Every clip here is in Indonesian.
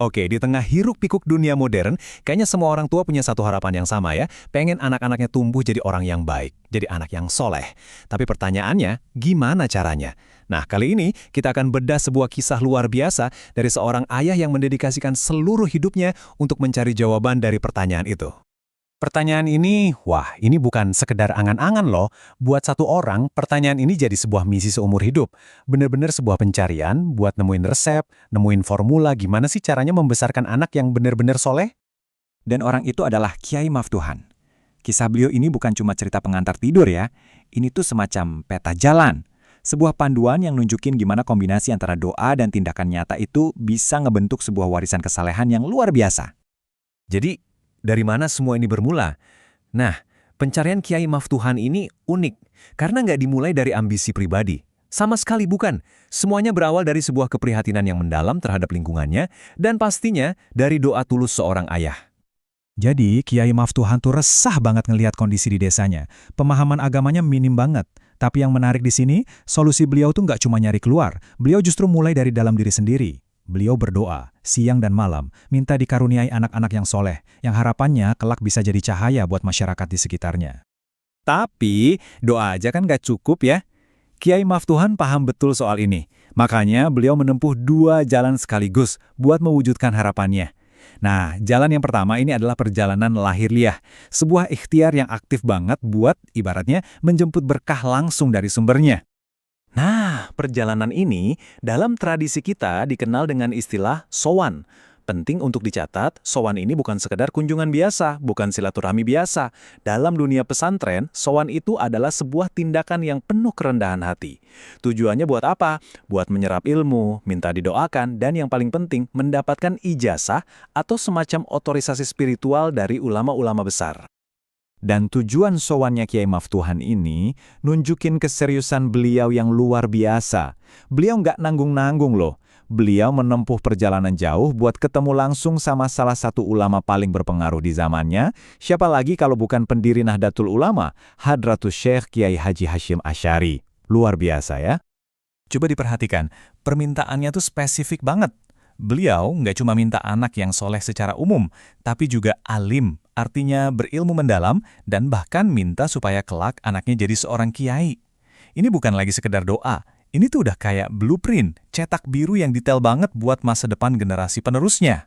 Oke, di tengah hiruk-pikuk dunia modern, kayaknya semua orang tua punya satu harapan yang sama ya. Pengen anak-anaknya tumbuh jadi orang yang baik, jadi anak yang soleh. Tapi pertanyaannya, gimana caranya? Nah, kali ini kita akan bedah sebuah kisah luar biasa dari seorang ayah yang mendedikasikan seluruh hidupnya untuk mencari jawaban dari pertanyaan itu. Pertanyaan ini, wah, ini bukan sekedar angan-angan loh. Buat satu orang, pertanyaan ini jadi sebuah misi seumur hidup. Bener-bener sebuah pencarian buat nemuin resep, nemuin formula gimana sih caranya membesarkan anak yang bener-bener soleh. Dan orang itu adalah Kiai Maftuhan. Kisah beliau ini bukan cuma cerita pengantar tidur ya. Ini tuh semacam peta jalan. Sebuah panduan yang nunjukin gimana kombinasi antara doa dan tindakan nyata itu bisa ngebentuk sebuah warisan kesalehan yang luar biasa. Jadi, dari mana semua ini bermula? Nah, pencarian Kiai Maftuhan ini unik, karena nggak dimulai dari ambisi pribadi. Sama sekali bukan. Semuanya berawal dari sebuah keprihatinan yang mendalam terhadap lingkungannya, dan pastinya dari doa tulus seorang ayah. Jadi, Kiai Maftuhan tuh resah banget ngelihat kondisi di desanya. Pemahaman agamanya minim banget. Tapi yang menarik di sini, solusi beliau tuh nggak cuma nyari keluar. Beliau justru mulai dari dalam diri sendiri. Beliau berdoa, siang dan malam, minta dikaruniai anak-anak yang soleh, yang harapannya kelak bisa jadi cahaya buat masyarakat di sekitarnya. Tapi, doa aja kan nggak cukup ya. Kiai Maftuhan paham betul soal ini. Makanya beliau menempuh dua jalan sekaligus buat mewujudkan harapannya. Nah, jalan yang pertama ini adalah perjalanan lahiriah. Sebuah ikhtiar yang aktif banget buat, ibaratnya, menjemput berkah langsung dari sumbernya. Nah, perjalanan ini dalam tradisi kita dikenal dengan istilah sowan. Penting untuk dicatat, sowan ini bukan sekedar kunjungan biasa, bukan silaturahmi biasa. Dalam dunia pesantren, sowan itu adalah sebuah tindakan yang penuh kerendahan hati. Tujuannya buat apa? Buat menyerap ilmu, minta didoakan, dan yang paling penting, mendapatkan ijazah atau semacam otorisasi spiritual dari ulama-ulama besar. Dan tujuan sowannya Kiai Maftuhan ini nunjukin keseriusan beliau yang luar biasa. Beliau nggak nanggung-nanggung loh. Beliau menempuh perjalanan jauh buat ketemu langsung sama salah satu ulama paling berpengaruh di zamannya. Siapa lagi kalau bukan pendiri Nahdlatul Ulama, Hadratus Syekh Kiai Haji Hashim Asy'ari. Luar biasa ya. Coba diperhatikan, permintaannya tuh spesifik banget. Beliau nggak cuma minta anak yang soleh secara umum, tapi juga alim, artinya berilmu mendalam, dan bahkan minta supaya kelak anaknya jadi seorang kiai. Ini bukan lagi sekedar doa, ini tuh udah kayak blueprint, cetak biru yang detail banget buat masa depan generasi penerusnya.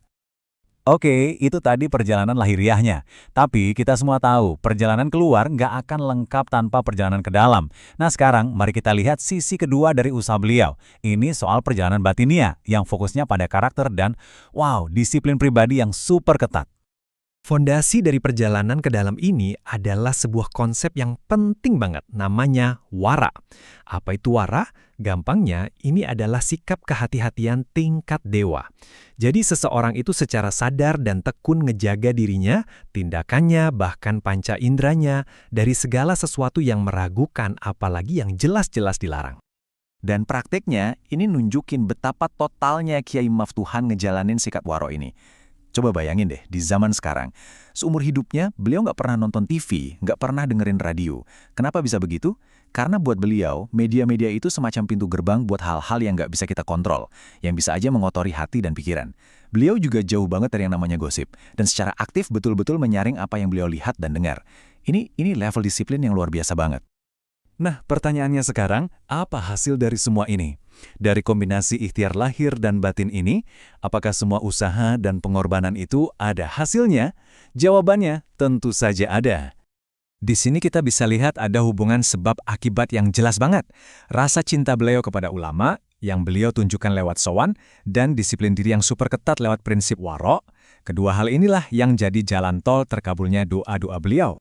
Oke, itu tadi perjalanan lahiriahnya. Tapi kita semua tahu, perjalanan keluar nggak akan lengkap tanpa perjalanan ke dalam. Nah sekarang, mari kita lihat sisi kedua dari usaha beliau. Ini soal perjalanan batiniah, yang fokusnya pada karakter dan, wow, disiplin pribadi yang super ketat. Fondasi dari perjalanan ke dalam ini adalah sebuah konsep yang penting banget, namanya wara. Apa itu wara? Gampangnya, ini adalah sikap kehati-hatian tingkat dewa. Jadi seseorang itu secara sadar dan tekun ngejaga dirinya, tindakannya, bahkan panca inderanya, dari segala sesuatu yang meragukan apalagi yang jelas-jelas dilarang. Dan prakteknya, ini nunjukin betapa totalnya Kiai Maftuhan ngejalanin sikap waro ini. Coba bayangin deh, di zaman sekarang, seumur hidupnya beliau nggak pernah nonton TV, nggak pernah dengerin radio. Kenapa bisa begitu? Karena buat beliau, media-media itu semacam pintu gerbang buat hal-hal yang nggak bisa kita kontrol, yang bisa aja mengotori hati dan pikiran. Beliau juga jauh banget dari yang namanya gosip, dan secara aktif betul-betul menyaring apa yang beliau lihat dan dengar. Ini level disiplin yang luar biasa banget. Nah, pertanyaannya sekarang, apa hasil dari semua ini? Dari kombinasi ikhtiar lahir dan batin ini, apakah semua usaha dan pengorbanan itu ada hasilnya? Jawabannya tentu saja ada. Di sini kita bisa lihat ada hubungan sebab akibat yang jelas banget. Rasa cinta beliau kepada ulama, yang beliau tunjukkan lewat sowan, dan disiplin diri yang super ketat lewat prinsip waro. Kedua hal inilah yang jadi jalan tol terkabulnya doa-doa beliau.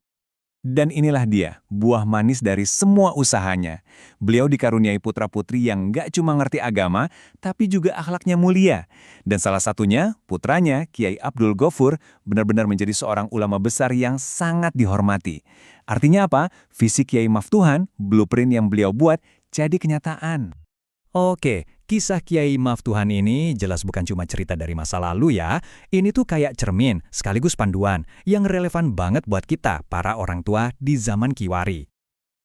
Dan inilah dia, buah manis dari semua usahanya. Beliau dikaruniai putra-putri yang nggak cuma ngerti agama, tapi juga akhlaknya mulia. Dan salah satunya, putranya, Kiai Abdul Ghafur, benar-benar menjadi seorang ulama besar yang sangat dihormati. Artinya apa? Visi Kiai Maftuhan, blueprint yang beliau buat, jadi kenyataan. Oke, kisah Kiai Maftuhan ini jelas bukan cuma cerita dari masa lalu ya. Ini tuh kayak cermin, sekaligus panduan, yang relevan banget buat kita, para orang tua di zaman Kiwari.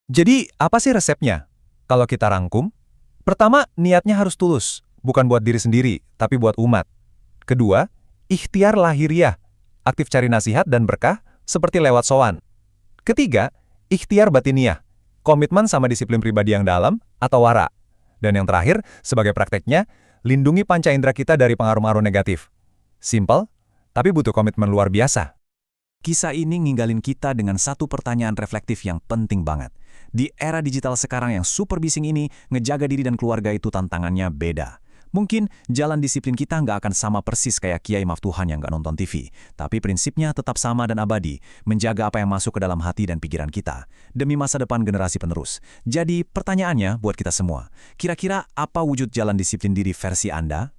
Jadi, apa sih resepnya? Kalau kita rangkum, pertama, niatnya harus tulus. Bukan buat diri sendiri, tapi buat umat. Kedua, ikhtiar lahiriah, aktif cari nasihat dan berkah seperti lewat sowan. Ketiga, ikhtiar batiniah, komitmen sama disiplin pribadi yang dalam atau wara. Dan yang terakhir, sebagai prakteknya, lindungi panca indera kita dari pengaruh-pengaruh negatif. Simple, tapi butuh komitmen luar biasa. Kisah ini ninggalin kita dengan satu pertanyaan reflektif yang penting banget. Di era digital sekarang yang super bising ini, ngejaga diri dan keluarga itu tantangannya beda. Mungkin jalan disiplin kita nggak akan sama persis kayak Kiai Maftuhan yang nggak nonton TV. Tapi prinsipnya tetap sama dan abadi, menjaga apa yang masuk ke dalam hati dan pikiran kita, demi masa depan generasi penerus. Jadi pertanyaannya buat kita semua, kira-kira apa wujud jalan disiplin diri versi Anda?